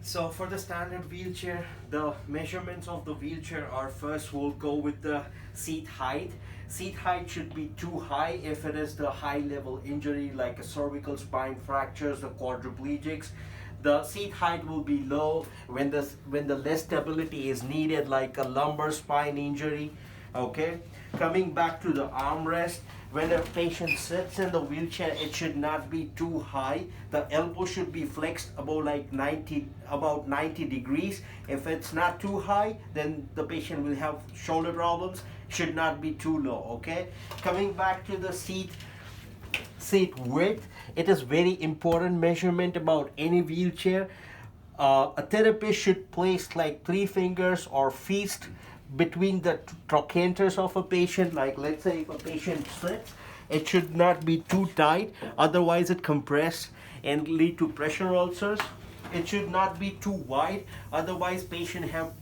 So for the standard wheelchair, the measurements of the wheelchair are, first we'll go with the seat height. Seat height should be too high if it is the high level injury like a cervical spine fractures, the quadriplegics. The seat height will be low when the less stability is needed, like a lumbar spine injury. Okay, coming back to the armrest, when a patient sits in the wheelchair, it should not be too high. The elbow should be flexed about 90 degrees. If it's not too high, then the patient will have shoulder problems. Should not be too low. Okay, coming back to the seat width, it is very important measurement about any wheelchair. A therapist should place like 3 fingers or fist between the trochanters of a patient. Like, let's say if a patient sits, it should not be too tight, otherwise it compress and lead to pressure ulcers. It should not be too wide, otherwise patient have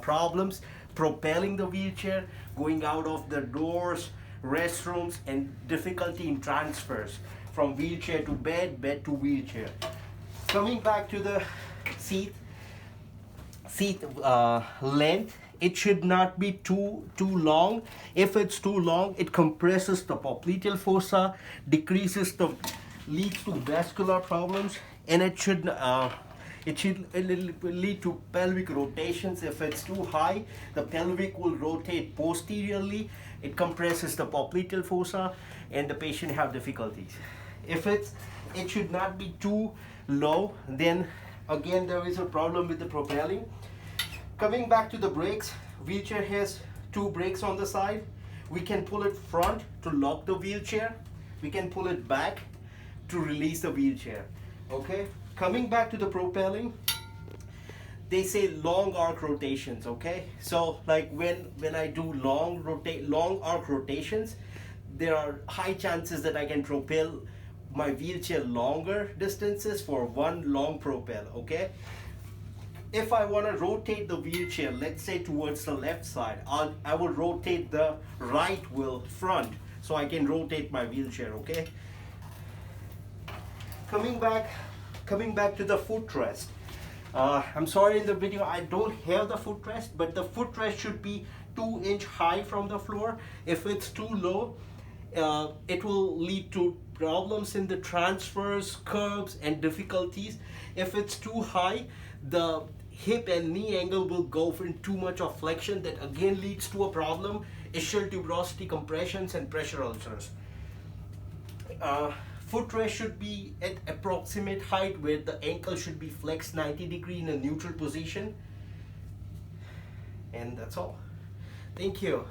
problems propelling the wheelchair, going out of the doors, restrooms, and difficulty in transfers from wheelchair to bed to wheelchair. Coming back to the seat length, it should not be too long. If it's too long, it compresses the popliteal fossa, leads to vascular problems, and it should lead to pelvic rotations. If it's too high, the pelvic will rotate posteriorly. It compresses the popliteal fossa, and the patient have difficulties. It should not be too low. Then again, there is a problem with the propelling. Coming back to the brakes, wheelchair has 2 brakes on the side. We can pull it front to lock the wheelchair. We can pull it back to release the wheelchair. Okay. Coming back to the propelling, they say long arc rotations. Okay. So like when I do long arc rotations, there are high chances that I can propel my wheelchair longer distances for one long propel. Okay. If I want to rotate the wheelchair, let's say towards the left side, I will rotate the right wheel front so I can rotate my wheelchair. Okay. Coming back to the footrest. I'm sorry, in the video I don't have the footrest, but the footrest should be 2 inch high from the floor. If it's too low, it will lead to problems in the transfers, curves, and difficulties. If it's too high, the hip and knee angle will go in too much of flexion, that again leads to a problem, ischial tuberosity compressions and pressure ulcers. Footrest should be at approximate height where the ankle should be flexed 90 degrees in a neutral position. And that's all. Thank you.